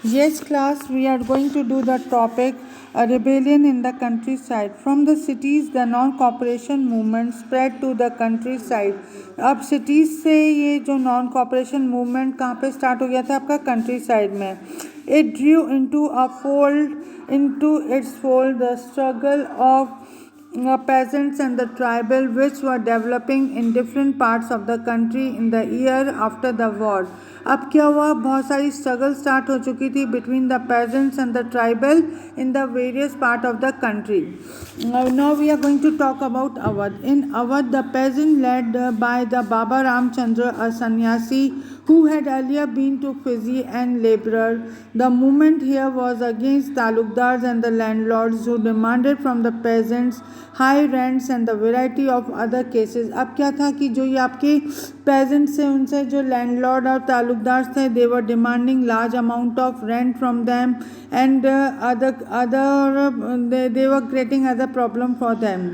Yes, class, we are going to do the topic a rebellion in the countryside. From the cities, the non-cooperation movement spread to the countryside. अब cities से ये जो non-cooperation movement कहाँ पे start हो गया था आपका countryside में. It drew into its fold the struggle of peasants and the tribal which were developing in different parts of the country in the year after the war. अब क्या हुआ, बहुत सारी स्ट्रगल स्टार्ट हो चुकी थी between the peasants and the tribal in the various part of the country. Now we are going to talk about Awadh. In Awadh the peasant led by the Baba Ramchandra, a sannyasi who had earlier been to Fiji and laborer. The movement here was against talukdars and the landlords who demanded from the peasants high rents and the variety of other cases. अब क्या था कि जो ये आपके peasants से उनसे जो landlord और तालुकदार थे, they were demanding large amount of rent from them and they were creating other problem for them.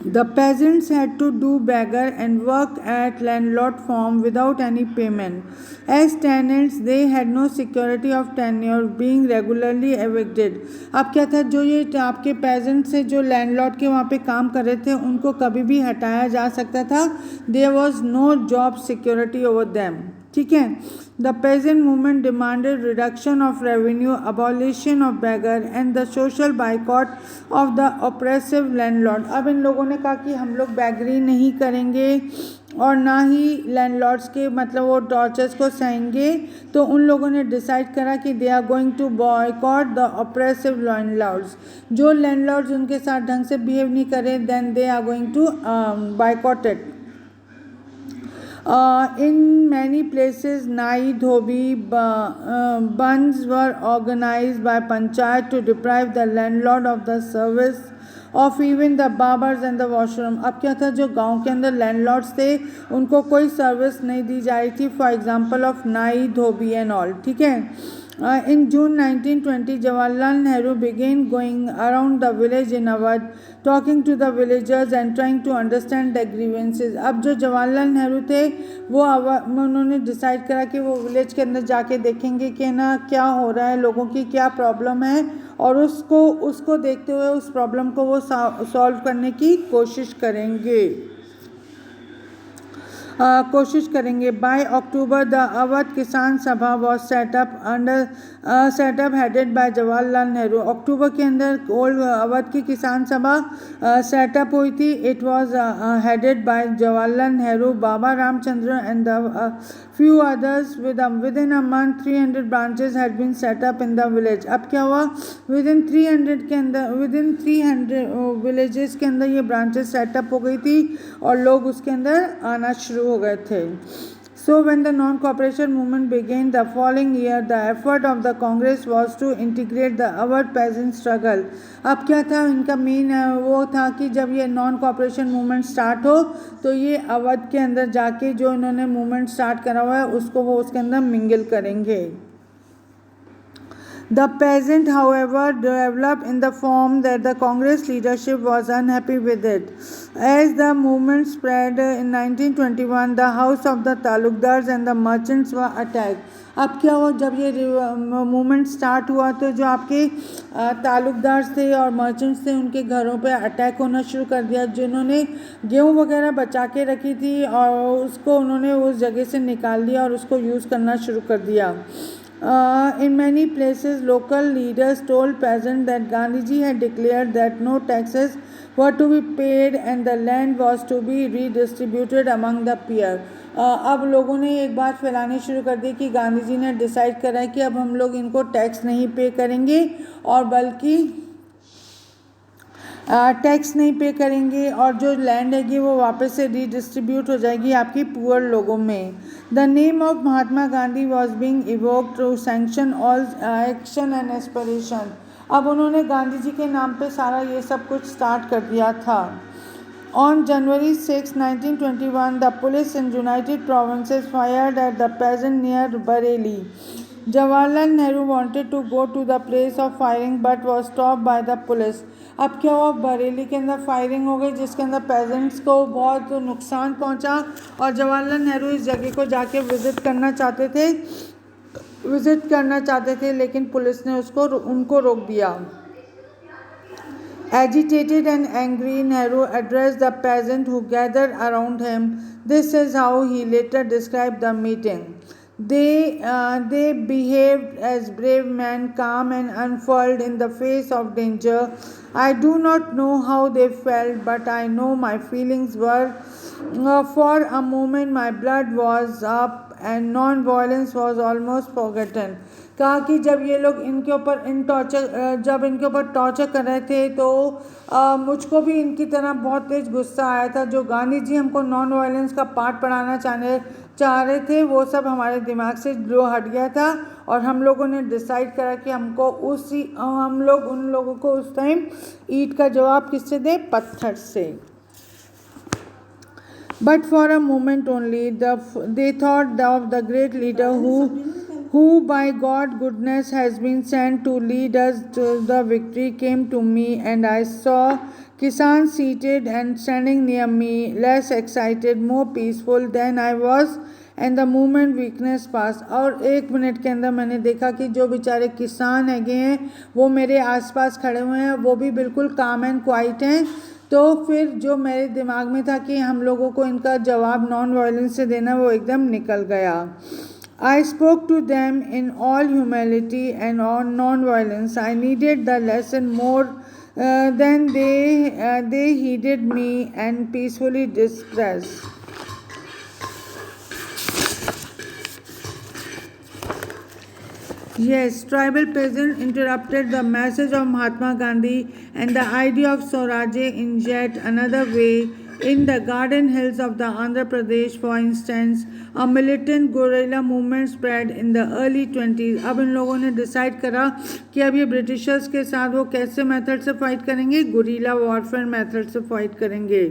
The peasants had to do beggar and work at landlord farm without any payment. As tenants, they had no security of tenure, being regularly evicted. अब क्या था, जो ये आपके peasants से जो landlord के वहाँ पे काम कर रहे थे उनको कभी भी हटाया जा सकता था. There was no job security over them. ठीक है. The peasant movement demanded reduction of revenue, abolition of beggar and the social boycott of the oppressive landlord. अब इन लोगों ने कहा कि हम लोग बेगरी नहीं करेंगे और ना ही लैंडलॉर्ड्स के मतलब वो टॉर्चर्स को सहेंगे. तो उन लोगों ने डिसाइड करा कि they are going to boycott the oppressive landlords. जो लैंडलॉर्ड्स उनके साथ ढंग से बिहेव नहीं करे, then they are going to boycott it. In many places, Nai Dhobi bands were organized by Panchayat to deprive the landlord of the service of even the barbers and the washroom. अब क्या था, जो गांव के अंदर landlords थे उनको कोई सर्विस नहीं दी जा रही थी, फॉर एग्जांपल ऑफ नाई धोबी एंड ऑल. ठीक है. In June 1920, Jawaharlal Nehru began going around the village in Awadh, talking to the villagers and trying to understand their grievances. अब जो जवाहरलाल नेहरू थे वो उन्होंने डिसाइड करा कि वो विलेज के अंदर जाके देखेंगे कि ना क्या हो रहा है, लोगों की क्या प्रॉब्लम है और उसको देखते हुए उस प्रॉब्लम को वो सॉल्व करने की कोशिश करेंगे. By October, the Awadh Kisan Sabha was set up headed by Jawaharlal Nehru. अक्टूबर के अंदर ओल्ड अवध की किसान सभा सेटअप हुई थी. It was headed by Jawaharlal Nehru, Baba Ramchandra and few others. Within a month 300 branches had been set up in the village. अब क्या हुआ, within 300 villages के अंदर ये branches सेटअप हो गई थी और लोग उसके अंदर आना शुरू हो गए थे. So when the non-cooperation movement began the following year, the effort of the Congress was to integrate the Awadh peasant struggle. अब क्या था, इनका मेन वो था कि जब ये non-cooperation movement स्टार्ट हो तो ये अवध के अंदर जाके जो इन्होंने movement स्टार्ट करा हुआ है उसको वो उसके अंदर मिंगल करेंगे. The peasant, however, developed in the form that the Congress leadership was unhappy with it. As the movement spread in 1921, the house of the talukdars and the merchants were attacked. अब क्या हुआ, जब ये movement start हुआ तो जो आपके तालुकदार थे और मर्चेंट्स थे उनके घरों पे अटैक होना शुरू कर दिया. जिन्होंने गेहूँ वगैरह बचा के रखी थी और उसको उन्होंने उस जगह से निकाल दिया और उसको यूज़ करना शुरू कर दिया. In many places, local leaders told peasants that Gandhiji had declared that no taxes were to be paid and the land was to be redistributed among the poor. अब लोगों ने एक बात फैलानी शुरू कर दी कि गांधी जी ने डिसाइड करा है कि अब हम लोग इनको टैक्स नहीं पे करेंगे और बल्कि टैक्स नहीं पे करेंगे और जो लैंड हैगी वो वापस से रीडिस्ट्रीब्यूट हो जाएगी आपकी पुअर लोगों में. The name of Mahatma Gandhi was being evoked to sanction all action and aspiration. अब उन्होंने गांधी जी के नाम पे सारा ये सब कुछ स्टार्ट कर दिया था. On January 6, 1921, the police in United Provinces fired at the peasant near Bareilly. Jawaharlal Nehru wanted to go to the place of firing but was stopped by the police. अब क्या हुआ, बरेली के अंदर फायरिंग हो गई जिसके अंदर पेजेंट्स को बहुत नुकसान पहुंचा और जवाहरलाल नेहरू इस जगह को जाके विजिट करना चाहते थे विजिट करना चाहते थे, लेकिन पुलिस ने उनको रोक दिया। Agitated and angry, Nehru addressed the peasants who gathered around him. This is how he later described the meeting. They behaved as brave men, calm and unfurled in the face of danger. I do not know how they felt, but I know my feelings were. For a moment, my blood was up and non-violence was almost forgotten. कहा कि जब ये लोग इनके ऊपर torture कर रहे थे तो मुझको भी इनकी तरह बहुत तेज गुस्सा आया था। जो गांधी जी हमको नॉन वायलेंस का पाठ पढ़ाना चाह रहे थे, वो सब हमारे दिमाग से जो हट गया था और हम लोगों ने डिसाइड करा कि हम लोग उन लोगों को उस टाइम ईंट का जवाब किससे दे, पत्थर से। But for a moment only, they thought of the great leader who by God's goodness has been sent to lead us to the victory came to me, and I saw Kisan seated and standing near me, less excited, more peaceful than I was, and the moment weakness passed. और 1 minute के अंदर मैंने देखा कि जो बेचारे किसान हैं वो मेरे आसपास खड़े हुए हैं, वो भी बिल्कुल काम एंड क्वाइट हैं। तो फिर जो मेरे दिमाग में था कि हम लोगों को इनका जवाब नॉन वायलेंस से देना, वो एकदम निकल गया। I spoke to them in all humility and on non-violence. I needed the lesson more than they heeded me and peacefully dispersed. Yes, tribal peasants interrupted the message of Mahatma Gandhi and the idea of Swaraj in yet another way. In the Garden Hills of the Andhra Pradesh, for instance, a militant guerrilla movement spread in the early 20s. अब इन लोगों ने decide करा कि अब ये Britishers के साथ वो कैसे मेथड से फाइट करेंगे, गुरिल्ला वॉरफेयर मेथड से फाइट करेंगे।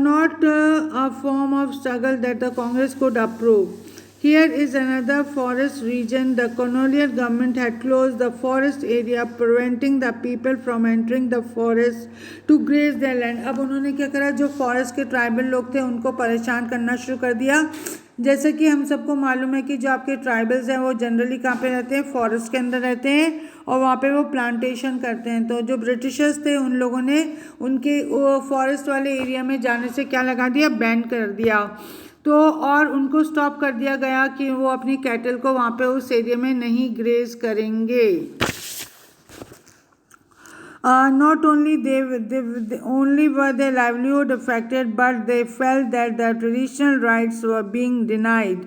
Not a form of struggle that the Congress could approve. Here is another forest region. The colonial government had closed the forest area, preventing the people from entering the forest to graze their land. अब उन्होंने क्या करा, जो forest के tribal लोग थे उनको परेशान करना शुरू कर दिया। जैसे कि हम सबको मालूम है कि जो आपके ट्राइबल्स हैं वो जनरली कहाँ पे रहते हैं, फॉरेस्ट के अंदर रहते हैं और वहाँ पे वो प्लांटेशन करते हैं। तो जो ब्रिटिशर्स थे उन लोगों ने उनके फॉरेस्ट वाले एरिया में जाने से क्या लगा दिया, बैन कर दिया। तो और उनको स्टॉप कर दिया गया कि वो अपनी कैटल को वहाँ पे उस एरिया में नहीं ग्रेज करेंगे। Not only only were their livelihood affected, but they felt that their traditional rights were being denied.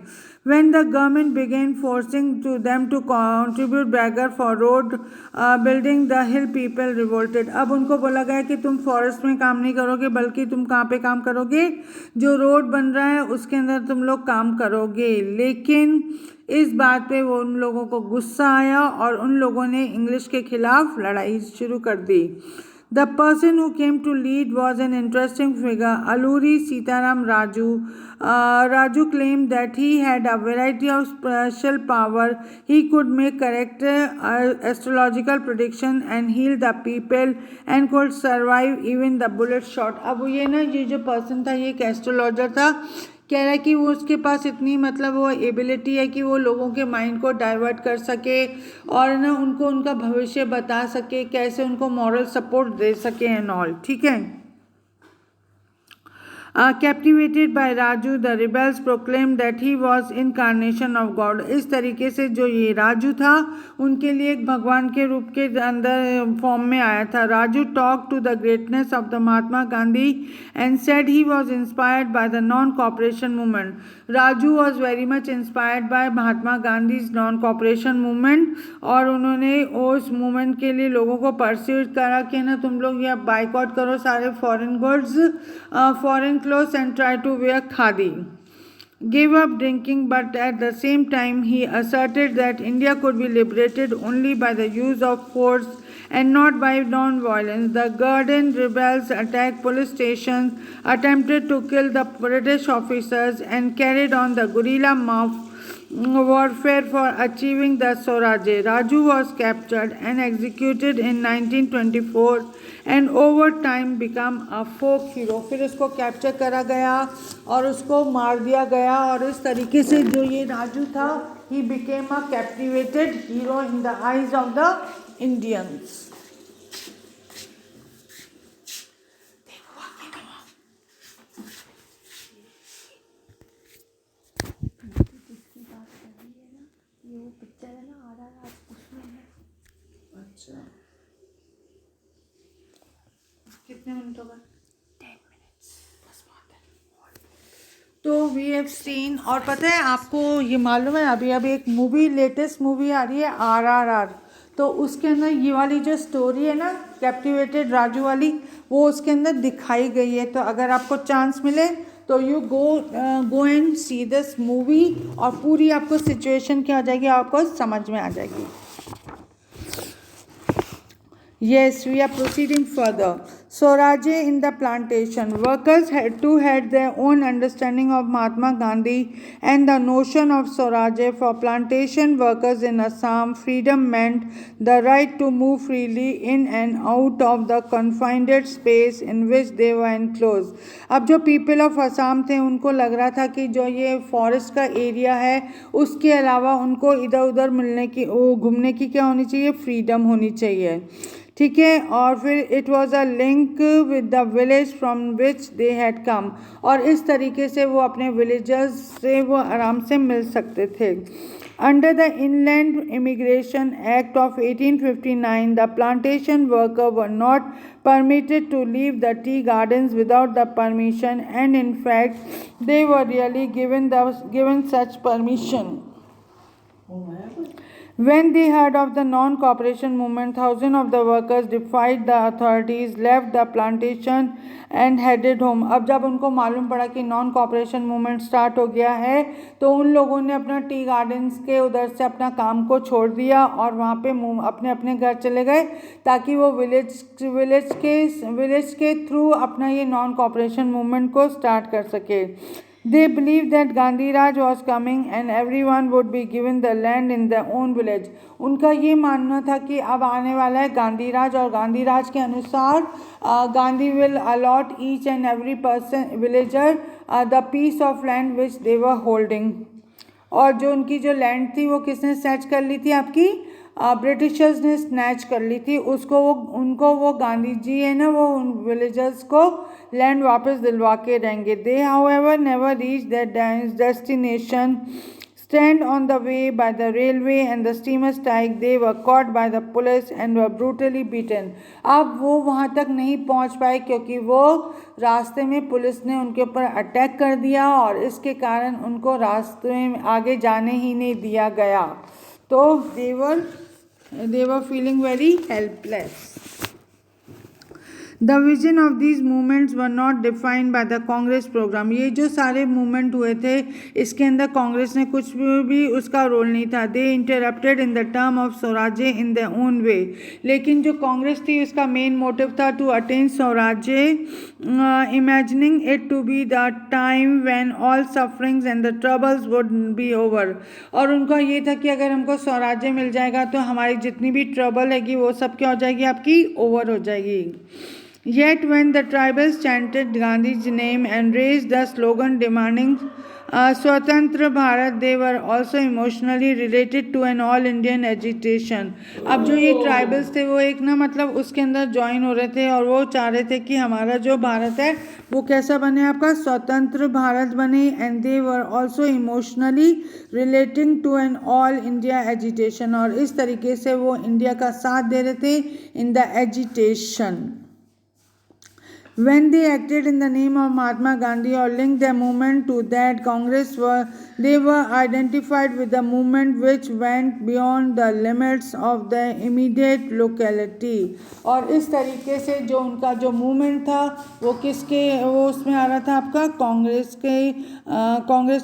When the government began forcing them to contribute beggar for road building, the hill people revolted. अब उनको बोला गया कि तुम forest में काम नहीं करोगे, बल्कि तुम कहाँ पे काम करोगे, जो रोड बन रहा है उसके अंदर तुम लोग काम करोगे। लेकिन इस बात पे वो उन लोगों को गुस्सा आया और उन लोगों ने इंग्लिश के खिलाफ लड़ाई शुरू कर दी। The person who came to lead was an interesting figure, Alluri Sitaram Raju. Raju claimed that he had a variety of special power. He could make correct astrological prediction and heal the people and could survive even the bullet shot. अब ये जो person था ये एक astrologer था, कह रहा है कि वो उसके पास इतनी वो एबिलिटी है कि वो लोगों के माइंड को डाइवर्ट कर सके और उनको उनका भविष्य बता सके, कैसे उनको मॉरल सपोर्ट दे सके एंड ऑल। ठीक है। Captivated by Raju, the rebels proclaimed that he was incarnation of God. इस तरीके से जो ये राजू था उनके लिए एक भगवान के रूप के अंदर फॉर्म में आया था। Raju talked to the greatness of the Mahatma Gandhi and said he was inspired by the non-cooperation movement. Raju was very much inspired by Mahatma Gandhi's non-cooperation movement और उन्होंने उस मूवमेंट के लिए लोगों को परस्यूट करा कि ना तुम लोग ये बाइकआउट करो सारे foreign goods, foreign clothes and try to wear khadi. Gave up drinking, but at the same time he asserted that India could be liberated only by the use of force and not by non-violence. The Garden rebels attacked police stations, attempted to kill the British officers and carried on the guerrilla warfare for achieving the Swaraj. Raju was captured and executed in 1924 and over time become a folk hero. फिर उसको capture करा गया और उसको मार दिया गया और इस तरीके से जो ये राजू था he became a captivated hero in the eyes of the Indians. अच्छा, कितने मिनट हो गए? 10 minutes, बस बात है। तो वी हैव सीन, और पता है आपको ये मालूम है अभी अभी एक मूवी, लेटेस्ट मूवी आ रही है RRR, तो उसके अंदर ये वाली जो स्टोरी है ना, कैप्टिवेटेड राजू वाली, वो उसके अंदर दिखाई गई है। तो अगर आपको चांस मिले तो you go and see this movie, और पूरी आपको सिचुएशन क्या हो जाएगी, आपको समझ में आ जाएगी। Yes, we are proceeding further. Swaraj in the plantation. Workers had their own understanding of Mahatma Gandhi and the notion of Swaraj. For plantation workers in Assam, freedom meant the right to move freely in and out of the confined space in which they were enclosed. अब जो people of Assam थे उनको लग रहा था कि जो ये forest का area है उसके अलावा उनको इधर उधर मिलने की, घूमने की क्या होनी चाहिए, freedom होनी चाहिए, ठीक है। और फिर it was a link with the village from which they had come, और इस तरीके से वो अपने विलेजर्स से वो आराम से मिल सकते थे। Under the inland immigration act of 1859 the plantation worker were not permitted to leave the tea gardens without the permission, and in fact they were really given such permission. When they heard of the non-cooperation movement, thousands of the workers defied the authorities, left the plantation and headed home. अब जब उनको मालूम पड़ा कि non cooperation movement start हो गया है, तो उन लोगों ने अपना टी गार्डन्स के उधर से अपना काम को छोड़ दिया और वहाँ पे अपने अपने घर चले गए, ताकि वो विलेज के थ्रू अपना ये नॉन कॉपरेशन मूवमेंट को स्टार्ट कर सके। They believed that Gandhi Raj was coming and everyone would be given the land in their own village. उनका ये मानना था कि अब आने वाला है गांधी राज, और गांधी राज के अनुसार Gandhi will allot each and every person villager the piece of land which they were holding. और जो उनकी जो लैंड थी वो किसने स्नैच कर ली थी, आपकी ब्रिटिशर्स ने स्नैच कर ली थी उसको। वो गांधी जी है ना, वो उन विलेजर्स को लैंड वापस दिलवा के रहेंगे। They however never reach their destination, stand on the way by the railway and the steamer strike. They were caught by the police and were brutally beaten. अब वो वहाँ तक नहीं पहुँच पाए क्योंकि वो रास्ते में पुलिस ने उनके ऊपर अटैक कर दिया, और इसके कारण उनको रास्ते में आगे जाने ही नहीं दिया गया। तो they were feeling very helpless. The vision of these movements were not defined by the Congress program. ये जो सारे मूवमेंट हुए थे इसके अंदर कांग्रेस ने कुछ भी उसका रोल नहीं था। They interrupted in the term of स्वराज्य in their own way. लेकिन जो कांग्रेस थी उसका मेन मोटिव था to attain स्वराज्य, imagining it to be the time when all sufferings and the troubles would be over. और उनका ये था कि अगर हमको स्वराज्य मिल जाएगा तो हमारी जितनी भी ट्रबल हैगी वो सब क्या हो जाएगी, आपकी ओवर हो जाएगी। Yet when the tribals chanted Gandhi's name and raised the slogan demanding Swatantra Bharat, they were also emotionally related to an all Indian agitation. अब जो ये ट्राइबल्स थे वो एक ना मतलब उसके अंदर ज्वाइन हो रहे थे और वो चाह रहे थे कि हमारा जो भारत है वो कैसा बने, आपका स्वतंत्र भारत बने, and they were also emotionally relating to an all India agitation, और इस तरीके से वो इंडिया का साथ दे रहे थे in the agitation. When they acted in the name of Mahatma Gandhi or linked their movement to that, they were identified with the movement which went beyond the limits of the immediate locality. और इस तरीके से जो उनका जो movement था वो उसमें आ रहा था, आपका कांग्रेस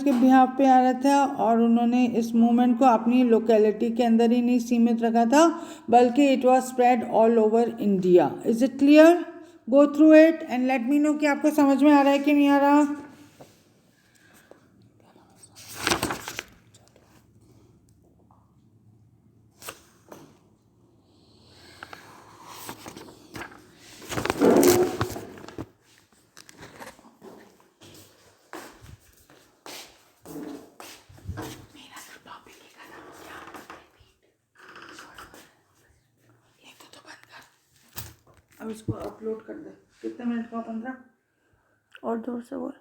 के बिहाफ पे आ रहा था, और उन्होंने इस मूवमेंट को अपनी लोकेलिटी के अंदर ही नहीं सीमित रखा था बल्कि it was spread all over India. Is it clear? Go through it and let me know कि आपको समझ में आ रहा है कि नहीं आ रहा। मेरा तो टॉपिक ही अब इसको अपलोड कर दे। कितने मिनट का? 15। और दूर से बोल।